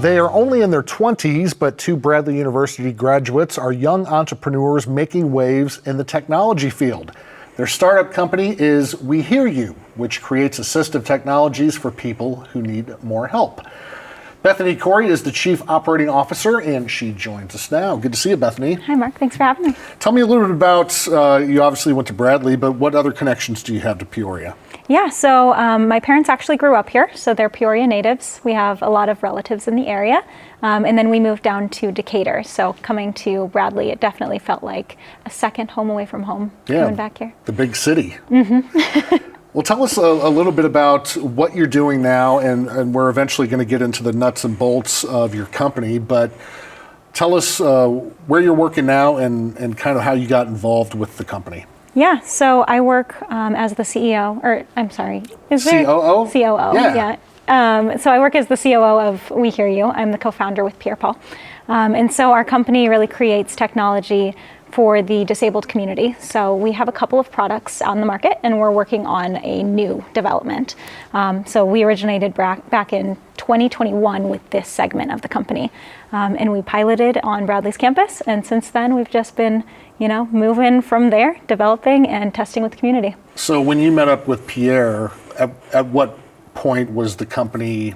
They are only in their 20s, but two Bradley University graduates are young entrepreneurs making waves in the technology field. Their startup company is We Hear You, which creates assistive technologies for people who need more help. Bethany Corey is the Chief Operating Officer, and she joins us now. Good to see you, Bethany. Hi, Mark. Thanks for having me. Tell me a little bit about, you obviously went to Bradley, but what other connections do you have to Peoria? Yeah, so my parents actually grew up here, so they're Peoria natives. We have a lot of relatives in the area, and then we moved down to Decatur. So coming to Bradley, it definitely felt like a second home away from home, coming back here. The big city. Mm-hmm. Well, tell us a little bit about what you're doing now, and we're eventually going to get into the nuts and bolts of your company, but tell us where you're working now and kind of how you got involved with the company. Yeah, so I work as the CEO, or I'm sorry, is there? COO? COO, yeah. So I work as the COO of We Hear You. I'm the co-founder with Pierre Paul. And so our company really creates technology for the disabled community. So we have a couple of products on the market, and we're working on a new development. So we originated back in 2021 with this segment of the company. And we piloted on Bradley's campus, and since then we've just been moving from there, developing and testing with the community. So when you met up with Pierre, at what point was the company,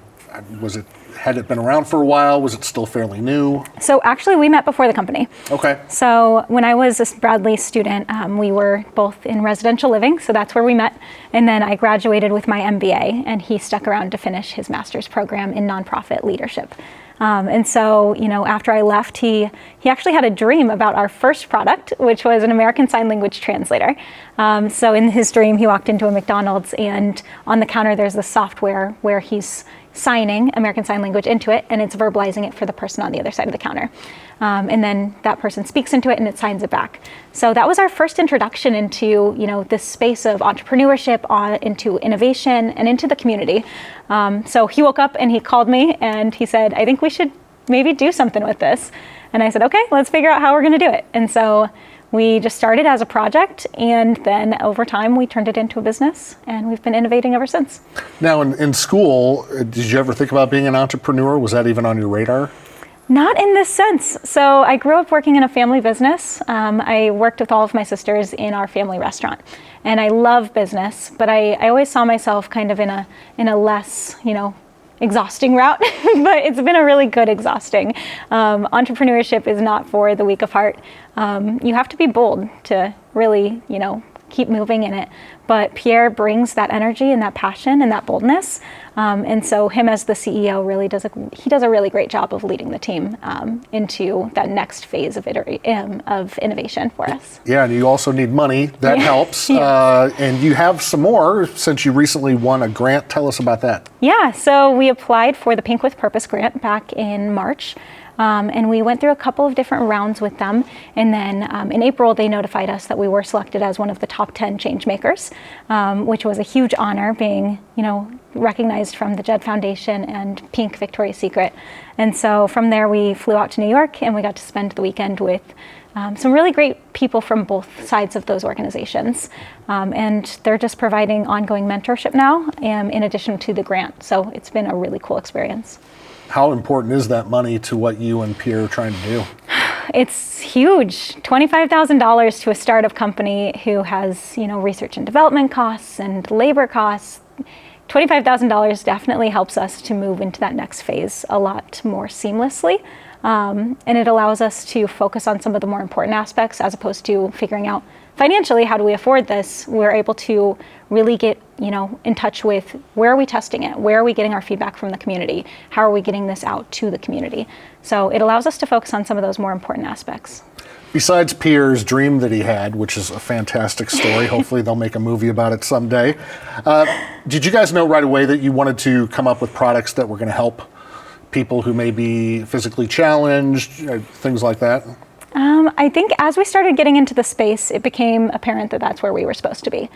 had it been around for a while? Was it still fairly new? So actually we met before the company. Okay. So when I was a Bradley student, we were both in residential living, so that's where we met. And then I graduated with my MBA, and he stuck around to finish his master's program in nonprofit leadership. And so, after I left, he actually had a dream about our first product, which was an American Sign Language translator. So in his dream, he walked into a McDonald's, and on the counter, there's this software where he's signing American Sign Language into it, and it's verbalizing it for the person on the other side of the counter. And then that person speaks into it, and it signs it back. So that was our first introduction into, this space of entrepreneurship, into innovation, and into the community. So he woke up and he called me and he said, I think we should maybe do something with this. And I said, okay, let's figure out how we're going to do it. And so we just started as a project, and then over time we turned it into a business, and we've been innovating ever since. Now, in school, did you ever think about being an entrepreneur? Was that even on your radar? Not in this sense. So I grew up working in a family business. I worked with all of my sisters in our family restaurant, and I love business, but I always saw myself kind of in a less, exhausting route, but it's been a really good exhausting. Entrepreneurship is not for the weak of heart. You have to be bold to really, keep moving in it. But Pierre brings that energy and that passion and that boldness. And so him as the CEO really does a really great job of leading the team into that next phase of innovation for us. Yeah, and you also need money. That helps. Yeah. And you have some more since you recently won a grant. Tell us about that. Yeah, so we applied for the Pink with Purpose grant back in March. And we went through a couple of different rounds with them. And then in April, they notified us that we were selected as one of the top 10 change makers, which was a huge honor, being, recognized from the Jed Foundation and Pink Victoria's Secret. And so from there, we flew out to New York, and we got to spend the weekend with some really great people from both sides of those organizations. And they're just providing ongoing mentorship now, in addition to the grant. So it's been a really cool experience. How important is that money to what you and Pierre are trying to do? It's huge. $25,000 to a startup company who has, research and development costs and labor costs. $25,000 definitely helps us to move into that next phase a lot more seamlessly. And it allows us to focus on some of the more important aspects, as opposed to figuring out financially, how do we afford this? We're able to really get, in touch with where are we testing it? Where are we getting our feedback from the community? How are we getting this out to the community? So it allows us to focus on some of those more important aspects. Besides Pierre's dream that he had, which is a fantastic story, hopefully they'll make a movie about it someday. Did you guys know right away that you wanted to come up with products that were going to help people who may be physically challenged, things like that? I think as we started getting into the space, it became apparent that that's where we were supposed to be.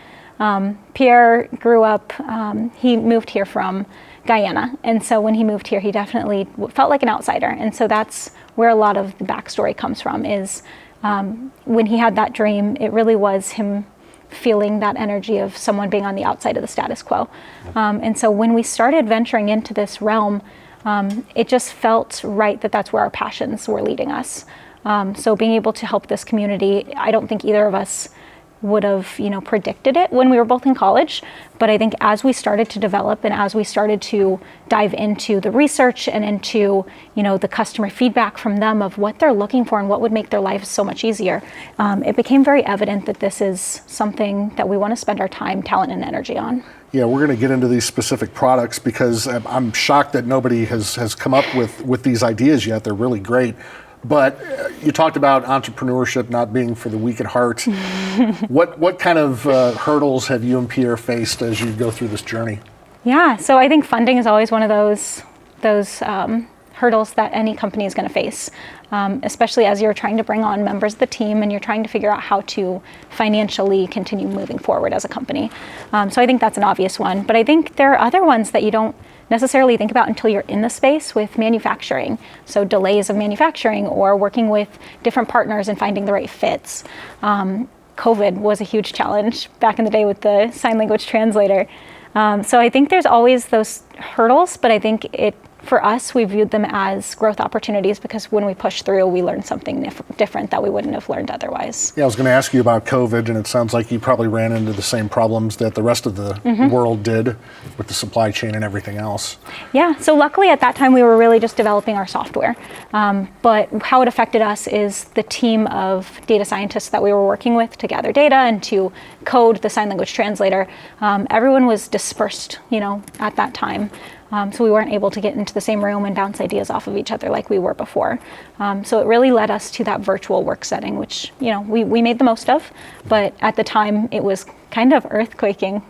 Pierre grew up, he moved here from Guyana. And so when he moved here, he definitely felt like an outsider. And so that's where a lot of the backstory comes from, is when he had that dream, it really was him feeling that energy of someone being on the outside of the status quo. And so when we started venturing into this realm, it just felt right that that's where our passions were leading us. So being able to help this community, I don't think either of us would have, predicted it when we were both in college. But I think as we started to develop and as we started to dive into the research and into, the customer feedback from them of what they're looking for and what would make their lives so much easier, it became very evident that this is something that we want to spend our time, talent, and energy on. Yeah, we're going to get into these specific products because I'm shocked that nobody has come up with these ideas yet. They're really great. But you talked about entrepreneurship not being for the weak at heart. What kind of hurdles have you and Pierre faced as you go through this journey? Yeah, so I think funding is always one of those hurdles that any company is going to face, especially as you're trying to bring on members of the team and you're trying to figure out how to financially continue moving forward as a company. So I think that's an obvious one. But I think there are other ones that you don't necessarily think about until you're in the space with manufacturing. So delays of manufacturing or working with different partners and finding the right fits. COVID was a huge challenge back in the day with the sign language translator. So I think there's always those hurdles, but I think for us, we viewed them as growth opportunities because when we push through, we learn something different that we wouldn't have learned otherwise. Yeah, I was going to ask you about COVID, and it sounds like you probably ran into the same problems that the rest of the world did with the supply chain and everything else. Yeah, so luckily at that time we were really just developing our software. But how it affected us is the team of data scientists that we were working with to gather data and to code the sign language translator. Everyone was dispersed, at that time. So we weren't able to get into the same room and bounce ideas off of each other like we were before. So it really led us to that virtual work setting, which, we made the most of. But at the time, it was kind of earthquaking,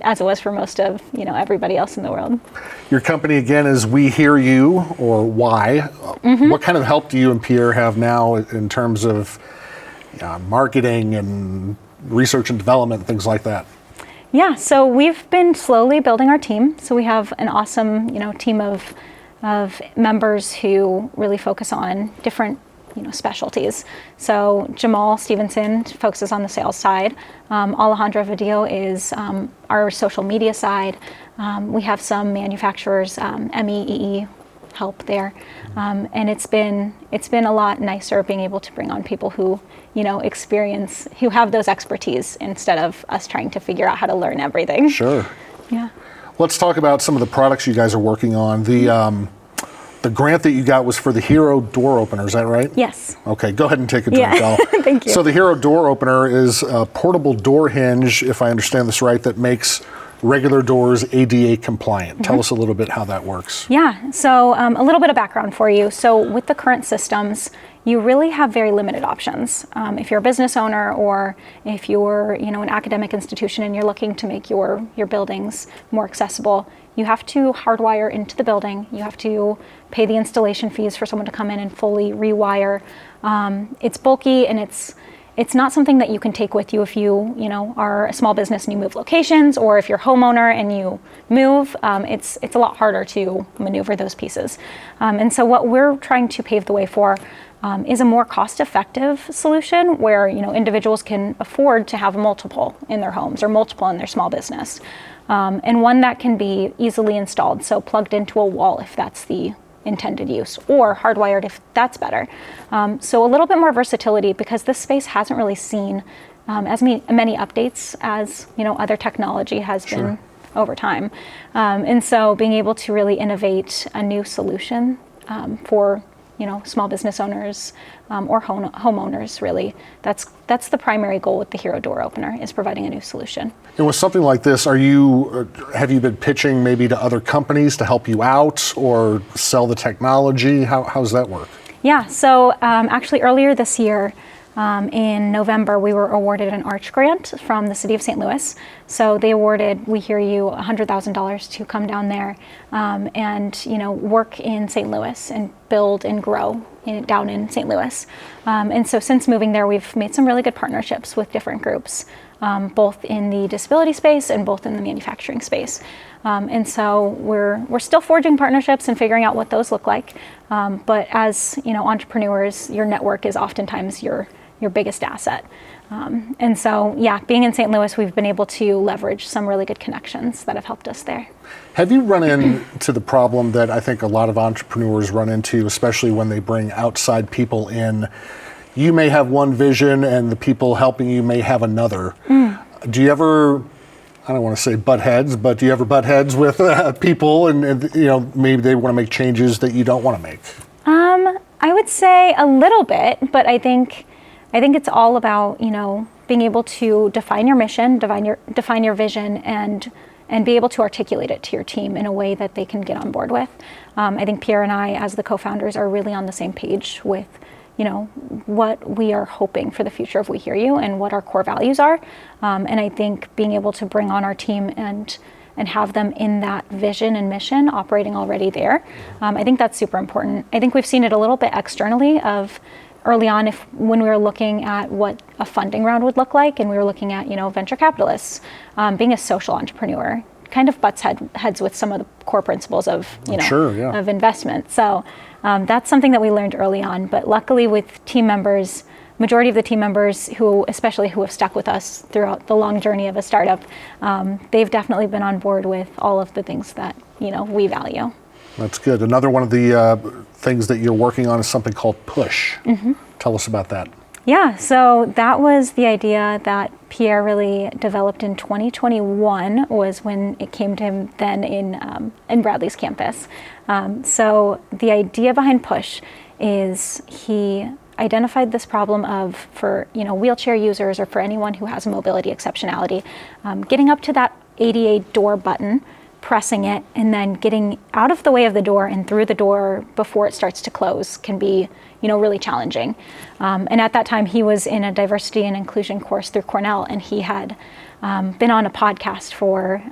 as it was for most of, everybody else in the world. Your company, again, is We Hear You, or Why. What kind of help do you and Pierre have now in terms of marketing and research and development and things like that? Yeah, so we've been slowly building our team. So we have an awesome, team of members who really focus on different, specialties. So Jamal Stevenson focuses on the sales side. Alejandra Vadillo is our social media side. We have some manufacturers, MEEE help there, and it's been a lot nicer being able to bring on people who who have those expertise instead of us trying to figure out how to learn everything. Sure. Yeah. Let's talk about some of the products you guys are working on. The grant that you got was for the Hero door opener, is that right? Yes. Okay, go ahead and take a drink, Yeah. Thank you. So the Hero door opener is a portable door hinge, if I understand this right, that makes regular doors ADA compliant. Tell us a little bit how that works. Yeah, so a little bit of background for you. So with the current systems, you really have very limited options. If you're a business owner or if you're an academic institution and you're looking to make your buildings more accessible, you have to hardwire into the building. You have to pay the installation fees for someone to come in and fully rewire. It's bulky and it's not something that you can take with you if you are a small business and you move locations, or if you're a homeowner and you move. It's a lot harder to maneuver those pieces. And so what we're trying to pave the way for is a more cost-effective solution where individuals can afford to have multiple in their homes or multiple in their small business, and one that can be easily installed, so plugged into a wall if that's the intended use, or hardwired if that's better. So a little bit more versatility because this space hasn't really seen as many updates as other technology has been over time. And so being able to really innovate a new solution for small business owners or homeowners, really, that's the primary goal with the Hero door opener, is providing a new solution. And with something like this, have you been pitching maybe to other companies to help you out or sell the technology? How's that work? Yeah, so actually earlier this year, in November, we were awarded an ARCH grant from the City of St. Louis. So they awarded We Hear You $100,000 to come down there and work in St. Louis and build and grow down in St. Louis. And so since moving there, we've made some really good partnerships with different groups, both in the disability space and both in the manufacturing space. And so we're still forging partnerships and figuring out what those look like. But as entrepreneurs, your network is oftentimes your biggest asset. And so, yeah, being in St. Louis, we've been able to leverage some really good connections that have helped us there. Have you run into the problem that I think a lot of entrepreneurs run into, especially when they bring outside people in? You may have one vision and the people helping you may have another. Do you ever, I don't want to say butt heads, but do you ever butt heads with people and maybe they want to make changes that you don't want to make? I would say a little bit, but I think it's all about, being able to define your mission, define your vision, and be able to articulate it to your team in a way that they can get on board with. I think Pierre and I, as the co-founders, are really on the same page with, what we are hoping for the future of We Hear You and what our core values are. And I think being able to bring on our team and have them in that vision and mission operating already there, I think that's super important. I think we've seen it a little bit externally of early on when we were looking at what a funding round would look like and we were looking at, venture capitalists, being a social entrepreneur kind of butts heads with some of the core principles of, of investment. So that's something that we learned early on. But luckily with team members, majority of the team members who have stuck with us throughout the long journey of a startup, they've definitely been on board with all of the things that, we value. That's good. Another one of the things that you're working on is something called Push. Tell us about that. Yeah, so that was the idea that Pierre really developed in 2021 was when it came to him then in Bradley's campus. So the idea behind Push is he identified this problem of for wheelchair users or for anyone who has a mobility exceptionality, getting up to that ADA door button, pressing it, and then getting out of the way of the door and through the door before it starts to close can be really challenging. And at that time, he was in a diversity and inclusion course through Cornell, and he had been on a podcast for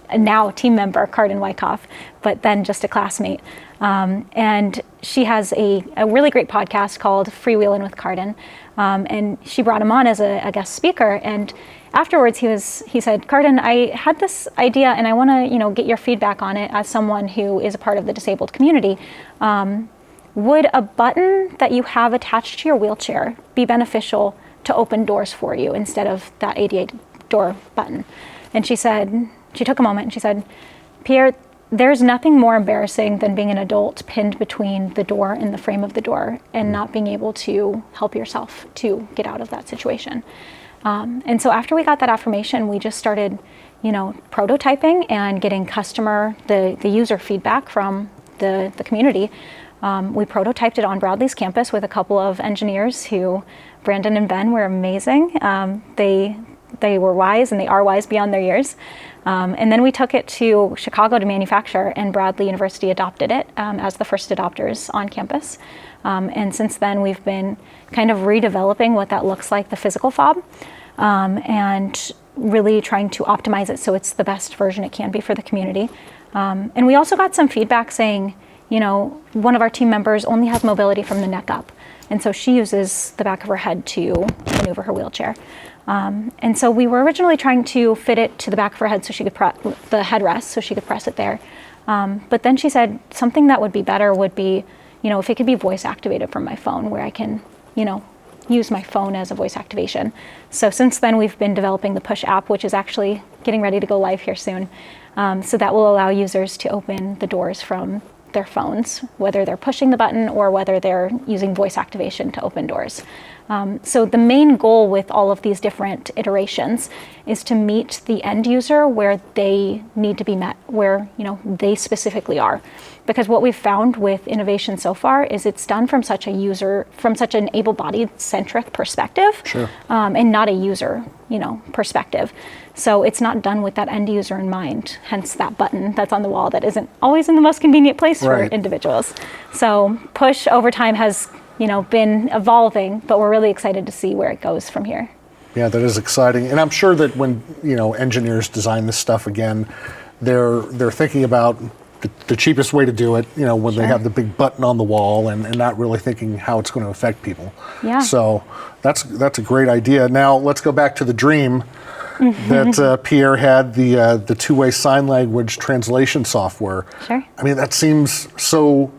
a now team member, Carden Wyckoff, but then just a classmate. And she has a really great podcast called Freewheelin' with Carden. And she brought him on as a guest speaker. And afterwards, he said, Carden, I had this idea and I want to, get your feedback on it as someone who is a part of the disabled community. Would a button that you have attached to your wheelchair be beneficial to open doors for you instead of that ADA door button? And she took a moment and she said, Pierre, there's nothing more embarrassing than being an adult pinned between the door and the frame of the door and not being able to help yourself to get out of that situation. And so after we got that affirmation, we just started, prototyping and getting the user feedback from the community. We prototyped it on Bradley's campus with a couple of engineers who, Brandon and Ben, were amazing. They were wise, and they are wise beyond their years. And then we took it to Chicago to manufacture, and Bradley University adopted it as the first adopters on campus. And since then, we've been kind of redeveloping what that looks like, the physical fob, and really trying to optimize it so it's the best version it can be for the community. And we also got some feedback saying, one of our team members only has mobility from the neck up. And so she uses the back of her head to maneuver her wheelchair. And so we were originally trying to fit it to the back of her head so she could the headrest so she could press it there. But then she said something that would be better would be, if it could be voice activated from my phone where I can, use my phone as a voice activation. So since then we've been developing the Push app, which is actually getting ready to go live here soon. So that will allow users to open the doors from their phones, whether they're pushing the button or whether they're using voice activation to open doors. So the main goal with all of these different iterations is to meet the end user where they need to be met, where they specifically are. Because what we've found with innovation so far is it's done from such an able-bodied centric perspective, and not a user perspective. So it's not done with that end user in mind, hence that button that's on the wall that isn't always in the most convenient place for individuals. So Push over time has been evolving, but we're really excited to see where it goes from here. Yeah, that is exciting. And I'm sure that when, engineers design this stuff again, they're thinking about the cheapest way to do it, when they have the big button on the wall and not really thinking how it's going to affect people. Yeah. So that's a great idea. Now let's go back to the dream that Pierre had, the two-way sign language translation software. Sure. I mean, that seems so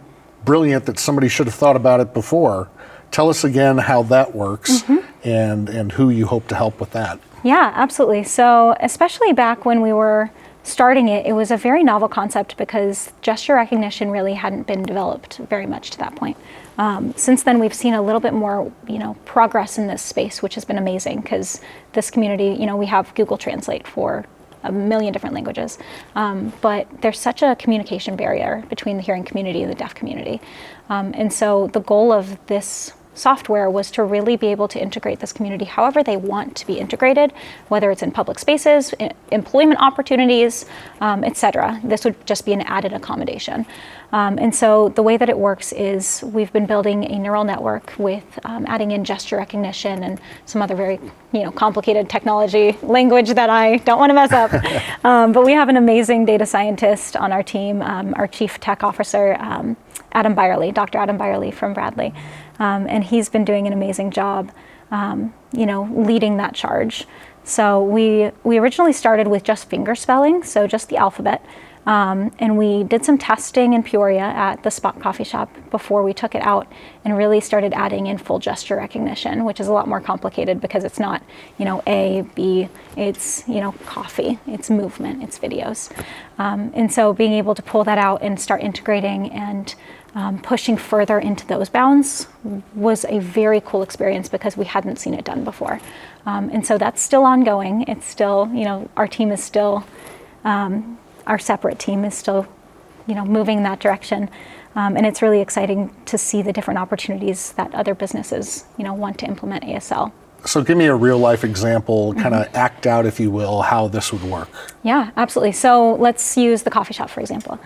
brilliant that somebody should have thought about it before. Tell us again how that works and who you hope to help with that. Yeah, absolutely. So especially back when we were starting it, it was a very novel concept because gesture recognition really hadn't been developed very much to that point. Since then, we've seen a little bit more, progress in this space, which has been amazing because this community, we have Google Translate for a million different languages, but there's such a communication barrier between the hearing community and the deaf community. And so the goal of this software was to really be able to integrate this community however they want to be integrated, whether it's in public spaces, employment opportunities, etc. This would just be an added accommodation. And so the way that it works is we've been building a neural network with adding in gesture recognition and some other very complicated technology language that I don't want to mess up. But we have an amazing data scientist on our team, our chief tech officer, Adam Byerly, Dr. Adam Byerly from Bradley. And he's been doing an amazing job, leading that charge. So we originally started with just finger spelling, so just the alphabet. And we did some testing in Peoria at the Spot Coffee Shop before we took it out and really started adding in full gesture recognition, which is a lot more complicated because it's not, A, B, it's, coffee, it's movement, it's videos. And so being able to pull that out and start integrating and pushing further into those bounds was a very cool experience because we hadn't seen it done before. And so that's still ongoing. It's still, our team is still, our separate team is still, moving in that direction. And it's really exciting to see the different opportunities that other businesses, want to implement ASL. So give me a real life example, kind of act out, if you will, how this would work. Yeah, absolutely. So let's use the coffee shop, for example.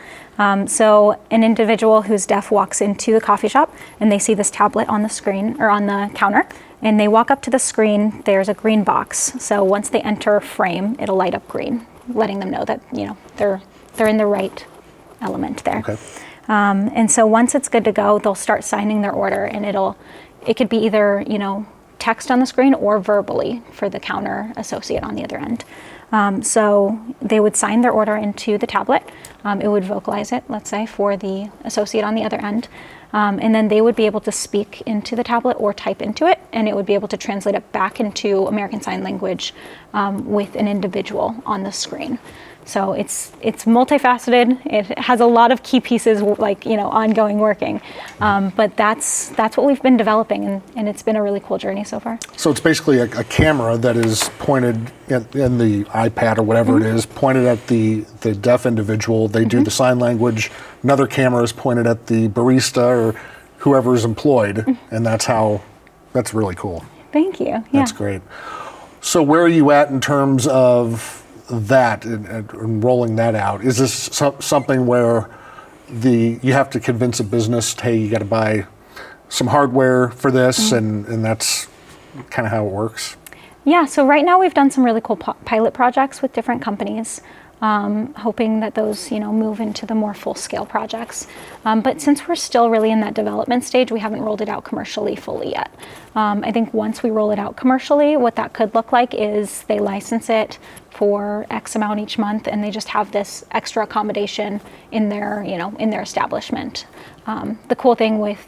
So an individual who's deaf walks into the coffee shop and they see this tablet on the screen or on the counter, and they walk up to the screen, there's a green box. So once they enter frame, it'll light up green, letting them know that, they're in the right element there. Okay. And so once it's good to go, they'll start signing their order, and it could be either, text on the screen or verbally for the counter associate on the other end. So they would sign their order into the tablet. It would vocalize it, let's say, for the associate on the other end. And then they would be able to speak into the tablet or type into it, and it would be able to translate it back into American Sign Language with an individual on the screen. So it's multifaceted. It has a lot of key pieces, like ongoing working. But that's what we've been developing, and it's been a really cool journey so far. So it's basically a camera that is pointed in the iPad or whatever it is, pointed at the deaf individual. They do the sign language. Another camera is pointed at the barista or whoever is employed, and that's really cool. Thank you. Yeah. That's great. So where are you at in terms of that and rolling that out? Is this something where you have to convince a business, hey, you got to buy some hardware for this, and that's kind of how it works? Yeah, so right now we've done some really cool pilot projects with different companies, hoping that those move into the more full-scale projects. But since we're still really in that development stage, we haven't rolled it out commercially fully yet. I think once we roll it out commercially, what that could look like is they license it for X amount each month, and they just have this extra accommodation in their establishment. The cool thing with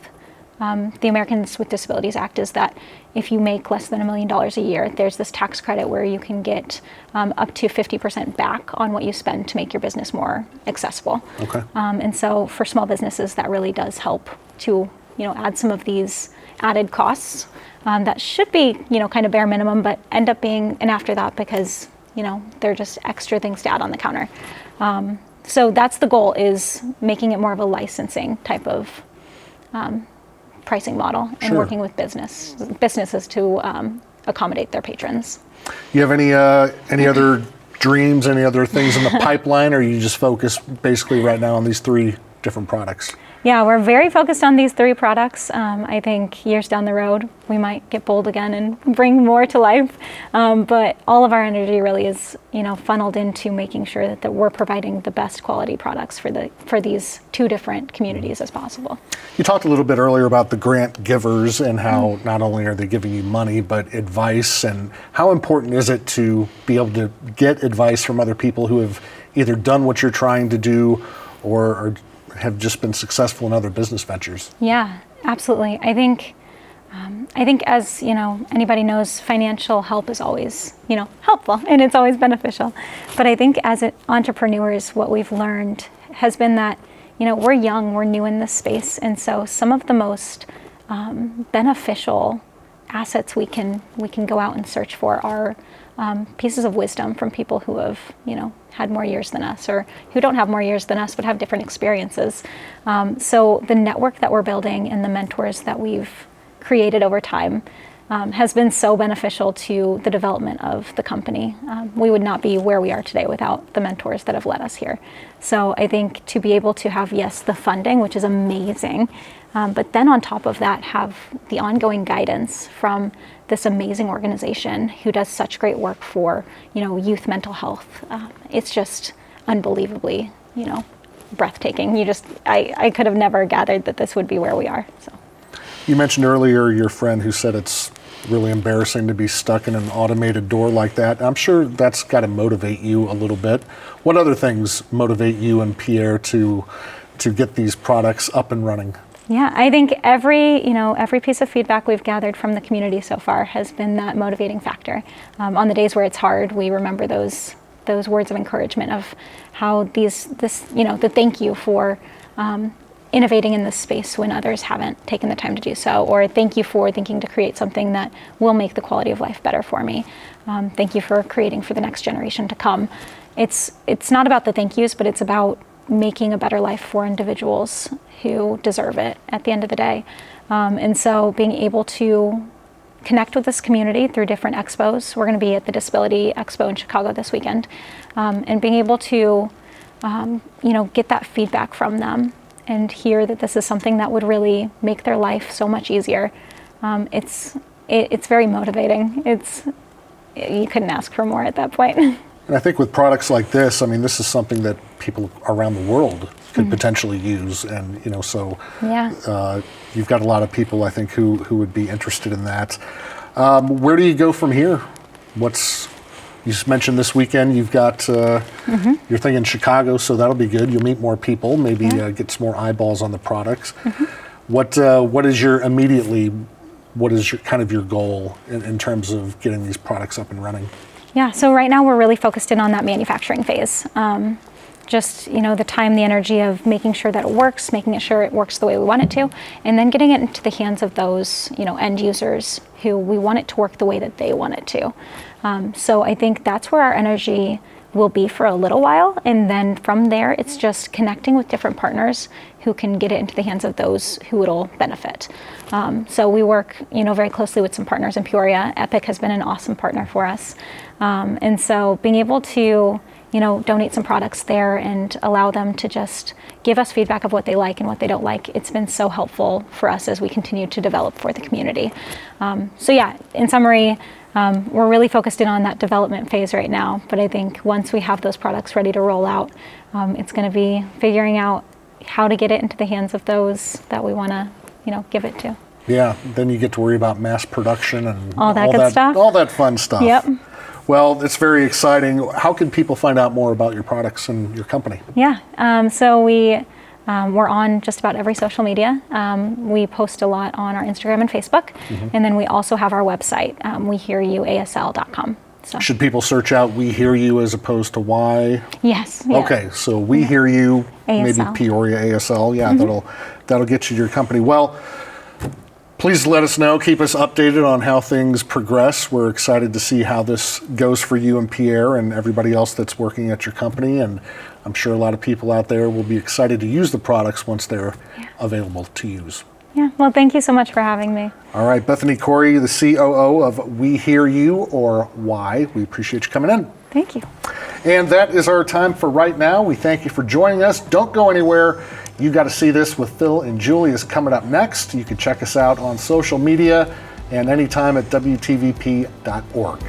the Americans with Disabilities Act is that if you make less than $1 million a year, there's this tax credit where you can get up to 50% back on what you spend to make your business more accessible. Okay. And so for small businesses, that really does help to add some of these added costs that should be kind of bare minimum, but end up being an after that because they're just extra things to add on the counter. So that's the goal, is making it more of a licensing type of pricing model and Sure. working with businesses to accommodate their patrons. You have any other dreams, any other things in the pipeline, or you just focus basically right now on these 3 different products? Yeah, we're very focused on these 3 products. I think years down the road, we might get bold again and bring more to life. But all of our energy really is, funneled into making sure that we're providing the best quality products for these 2 different communities as possible. You talked a little bit earlier about the grant givers and how not only are they giving you money, but advice, and how important is it to be able to get advice from other people who have either done what you're trying to do or have just been successful in other business ventures? Yeah, absolutely. I think I think, as anybody knows, financial help is always, helpful, and it's always beneficial. But I think as entrepreneurs, what we've learned has been that, we're young, we're new in this space, and so some of the most beneficial assets we can go out and search for are pieces of wisdom from people who have, had more years than us, or who don't have more years than us but have different experiences. So the network that we're building and the mentors that we've created over time has been so beneficial to the development of the company. We would not be where we are today without the mentors that have led us here. So I think to be able to have, yes, the funding, which is amazing, but then on top of that, have the ongoing guidance from this amazing organization who does such great work for, youth mental health. It's just unbelievably, breathtaking. I could have never gathered that this would be where we are. So. You mentioned earlier your friend who said it's really embarrassing to be stuck in an automated door like that. I'm sure that's got to motivate you a little bit. What other things motivate you and Pierre to get these products up and running? Yeah, I think every piece of feedback we've gathered from the community so far has been that motivating factor. On the days where it's hard, we remember those words of encouragement of how the thank you for innovating in this space when others haven't taken the time to do so, or thank you for thinking to create something that will make the quality of life better for me. Thank you for creating for the next generation to come. It's not about the thank yous, but it's about making a better life for individuals who deserve it at the end of the day. And so being able to connect with this community through different expos. We're going to be at the Disability Expo in Chicago this weekend, and being able to get that feedback from them and hear that this is something that would really make their life so much easier. It's very motivating. You couldn't ask for more at that point. And I think with products like this, this is something that people around the world could potentially use, and Yeah. You've got a lot of people, I think, who would be interested in that. Where do you go from here? You just mentioned this weekend you've got your thing in Chicago, so that'll be good. You'll meet more people, maybe get some more eyeballs on the products. What is your kind of your goal in terms of getting these products up and running? Yeah, so right now we're really focused in on that manufacturing phase. Just the time, the energy of making sure that it works, making sure it works the way we want it to, and then getting it into the hands of those end users who we want it to work the way that they want it to. So I think that's where our energy will be for a little while, and then from there it's just connecting with different partners who can get it into the hands of those who it'll benefit. So we work very closely with some partners in Peoria. Epic has been an awesome partner for us, and so being able to donate some products there and allow them to just give us feedback of what they like and what they don't like. It's been so helpful for us as we continue to develop for the community. So yeah, in summary, we're really focused in on that development phase right now, but I think once we have those products ready to roll out, it's going to be figuring out how to get it into the hands of those that we want to, give it to. Yeah, then you get to worry about mass production and all that good stuff. All that fun stuff. Yep. Well, it's very exciting. How can people find out more about your products and your company? Yeah, so we're on just about every social media. We post a lot on our Instagram and Facebook, and then we also have our website, wehearyouasl.com. So. Should people search out We Hear You as opposed to Why? Yes. Yeah. Okay, so We Hear You, ASL. maybe Peoria ASL. Yeah, that'll get you to your company. Well, please let us know. Keep us updated on how things progress. We're excited to see how this goes for you and Pierre and everybody else that's working at your company. And I'm sure a lot of people out there will be excited to use the products once they're available to use. Yeah, well, thank you so much for having me. All right, Bethany Corey, the COO of We Hear You, or Why. We appreciate you coming in. Thank you. And that is our time for right now. We thank you for joining us. Don't go anywhere. You Got to See This with Phil and Julie is coming up next. You can check us out on social media and anytime at WTVP.org.